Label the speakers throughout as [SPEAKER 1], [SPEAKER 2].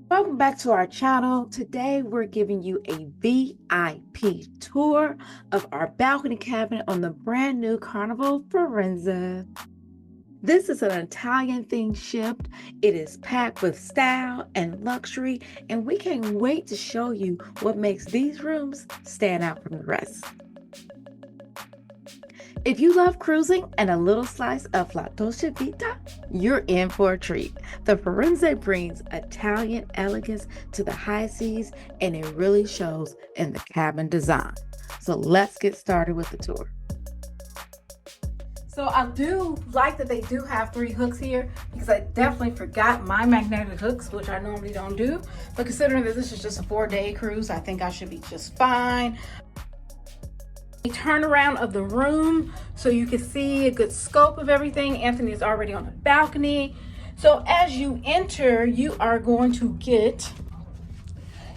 [SPEAKER 1] Welcome back to our channel. Today we're giving you a VIP tour of our balcony cabin on the brand new Carnival Firenze. This is an Italian themed ship. It is packed with style and luxury, and we can't wait to show you what makes these rooms stand out from the rest. If you love cruising and a little slice of La Dolce Vita, you're in for a treat. The Firenze brings Italian elegance to the high seas, and it really shows in the cabin design. So let's get started with the tour. So I do like that they do have 3 hooks here, because I definitely forgot my magnetic hooks, which I normally don't do. But considering that this is just a 4-day cruise, I think I should be just fine. A turnaround of the room so you can see a good scope of everything. Anthony is already on the balcony. So as you enter, you are going to get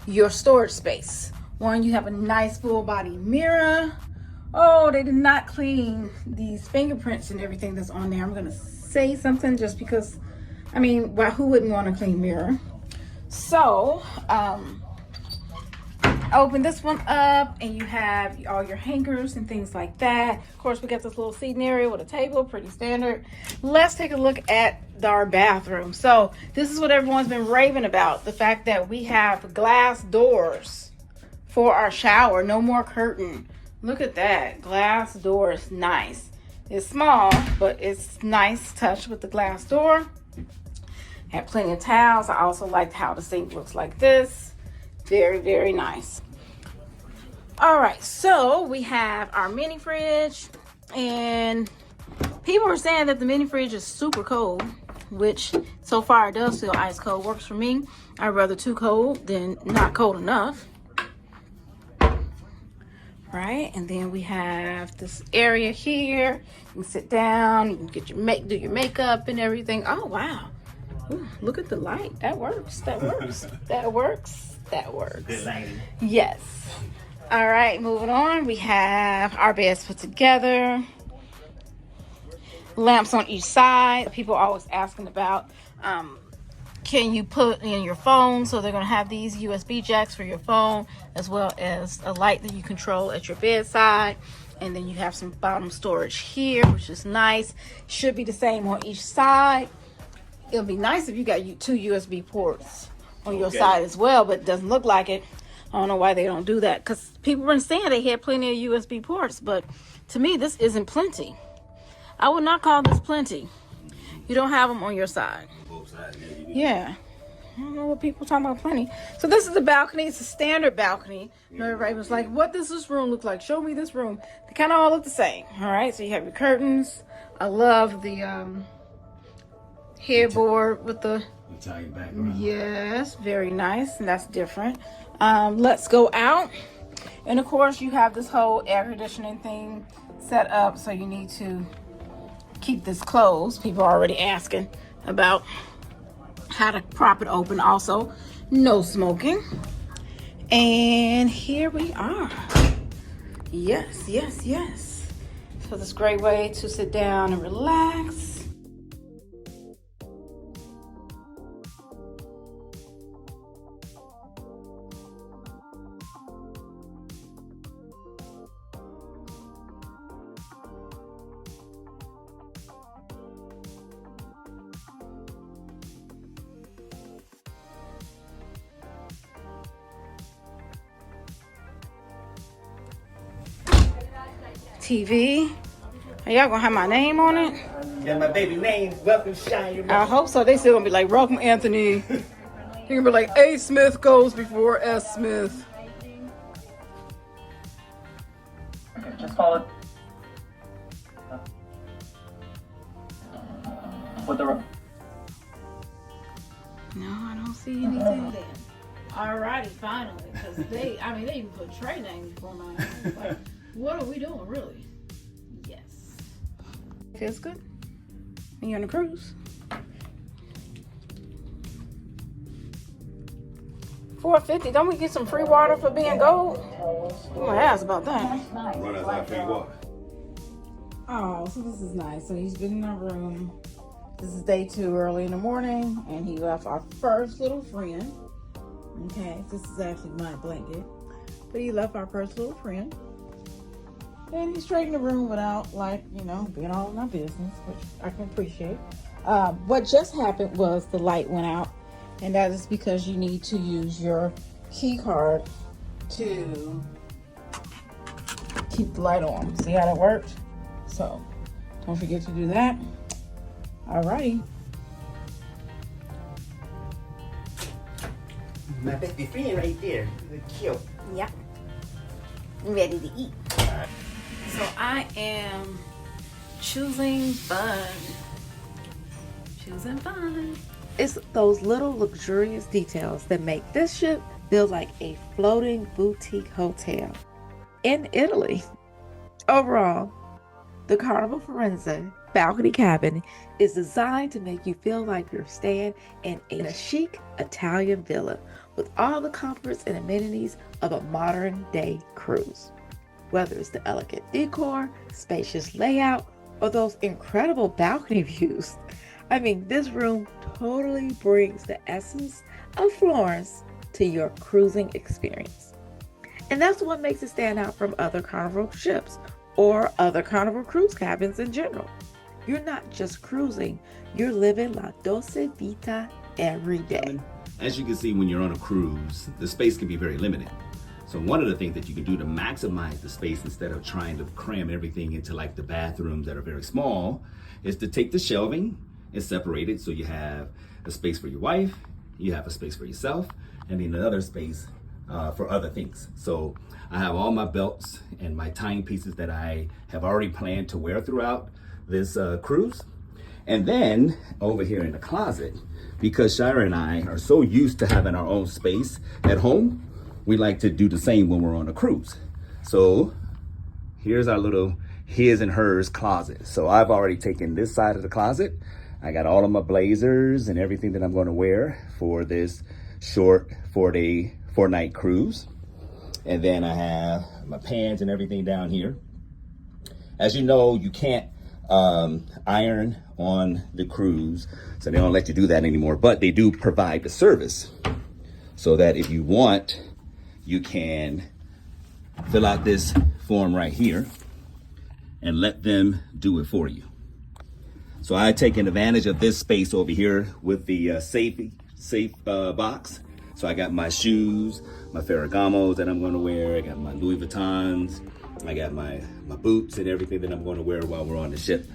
[SPEAKER 1] your storage space. One, you have a nice full body mirror. Oh, they did not clean these fingerprints and everything that's on there. I'm gonna say something just because, I mean, well, who wouldn't want a clean mirror? So, open this one up and you have all your hangers and things like that. Of course, we got this little seating area with a table, pretty standard. Let's take a look at our bathroom. So this is what everyone's been raving about, the fact that we have glass doors for our shower. No more curtain. Look at that, glass doors. Nice. It's small, but it's nice touch with the glass door. Have plenty of towels. I also like how the sink looks like this. Very, very nice. All right, so we have our mini fridge, and people are saying that the mini fridge is super cold, which so far it does feel ice cold. Works for me. I'd rather too cold than not cold enough. Right, and then we have this area here. You can sit down, you can get your do your makeup and everything. Oh wow. Ooh, look at the light. That works. That works. That works. That works.
[SPEAKER 2] Good lighting.
[SPEAKER 1] Yes. All right, moving on. We have our beds put together. Lamps on each side. People are always asking about, can you put in your phone? So they're going to have these USB jacks for your phone, as well as a light that you control at your bedside. And then you have some bottom storage here, which is nice. Should be the same on each side. It'll be nice if you got 2 USB ports on your side as well, but it doesn't look like it. I don't know why they don't do that, because people were saying they had plenty of USB ports, but to me this isn't plenty. I would not call this plenty. You don't have them on your side. Yeah, I don't know what people talking about plenty. So this is the balcony. It's a standard balcony. Everybody was like, what does this room look like? Show me this room. They kind of all look the same. All right, so you have your curtains. I love the headboard with the
[SPEAKER 2] Italian background.
[SPEAKER 1] Yes, very nice, and that's different. Let's go out, and of course you have this whole air conditioning thing set up, so you need to keep this closed. People are already asking about how to prop it open. Also, no smoking. And here we are. Yes, yes, yes. So this is a great way to sit down and relax. TV. Are y'all gonna have my name on it?
[SPEAKER 2] Yeah, my baby name. Welcome, Shira.
[SPEAKER 1] I hope so. They still gonna be like, welcome, Anthony. You're gonna be like, A. Smith goes before S. Smith.
[SPEAKER 3] Okay, just follow. With the.
[SPEAKER 1] No, I don't see anything there. Alrighty, finally, because they even put Trey names before mine. Like, what are we doing, really? Yes. Feels good. And you're on a cruise. $4.50. Don't we get some free water for being gold? I'm gonna ask about that.
[SPEAKER 2] Run us out free water.
[SPEAKER 1] Oh, so this is nice. So he's been in our room. This is day 2, early in the morning, and he left our first little friend. Okay, this is actually my blanket. But he left our first little friend. And he straightened the room without, like, you know, being all in my business, which I can appreciate. What just happened was the light went out. And that is because you need to use your key card to keep the light on. See how that worked? So, don't forget to do that. Alrighty.
[SPEAKER 2] My baby friend right there. Cute.
[SPEAKER 1] Yep. I'm ready to eat. So I am choosing fun. Choosing fun.
[SPEAKER 4] It's those little luxurious details that make this ship feel like a floating boutique hotel in Italy. Overall, the Carnival Firenze balcony cabin is designed to make you feel like you're staying in a chic Italian villa with all the comforts and amenities of a modern day cruise. Whether it's the elegant decor, spacious layout, or those incredible balcony views, I mean, this room totally brings the essence of Florence to your cruising experience. And that's what makes it stand out from other Carnival ships or other Carnival cruise cabins in general. You're not just cruising, you're living la dolce vita every day.
[SPEAKER 2] As you can see, when you're on a cruise, the space can be very limited. So one of the things that you can do to maximize the space instead of trying to cram everything into like the bathrooms that are very small is to take the shelving and separate it so you have a space for your wife, you have a space for yourself, and then another space for other things. So I have all my belts and my timepieces that I have already planned to wear throughout this cruise. And then over here in the closet, because Shira and I are so used to having our own space at home, we like to do the same when we're on a cruise. So here's our little his and hers closet. So I've already taken this side of the closet. I got all of my blazers and everything that I'm going to wear for this short 4-night cruise. And then I have my pants and everything down here. As you know, you can't iron on the cruise, so they don't let you do that anymore, but they do provide the service so that if you want, you can fill out this form right here and let them do it for you. So I taken advantage of this space over here with the safe box. So I got my shoes, my Ferragamos that I'm going to wear. I got my Louis Vuittons. I got my boots and everything that I'm going to wear while we're on the ship.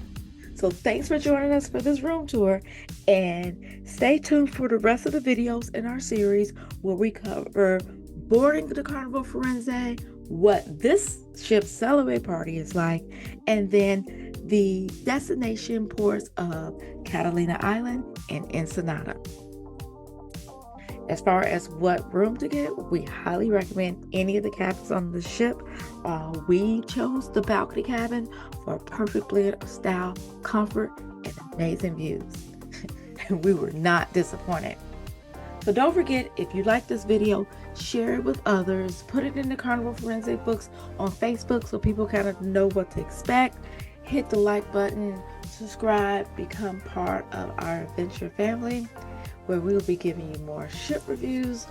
[SPEAKER 4] So thanks for joining us for this room tour, and stay tuned for the rest of the videos in our series where we cover boarding the Carnival Firenze, what this ship's celebrate party is like, and then the destination ports of Catalina Island and Ensenada. As far as what room to get, we highly recommend any of the cabins on the ship. We chose the balcony cabin for a perfect blend of style, comfort, and amazing views. And we were not disappointed. So don't forget, if you like this video, share it with others. Put it in the Carnival Firenze books on Facebook so people kind of know what to expect. Hit the like button, subscribe, become part of our adventure family, where we will be giving you more ship reviews,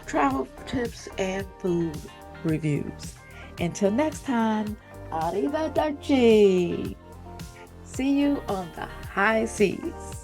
[SPEAKER 4] travel tips, and food reviews. Until next time, arrivederci. See you on the high seas.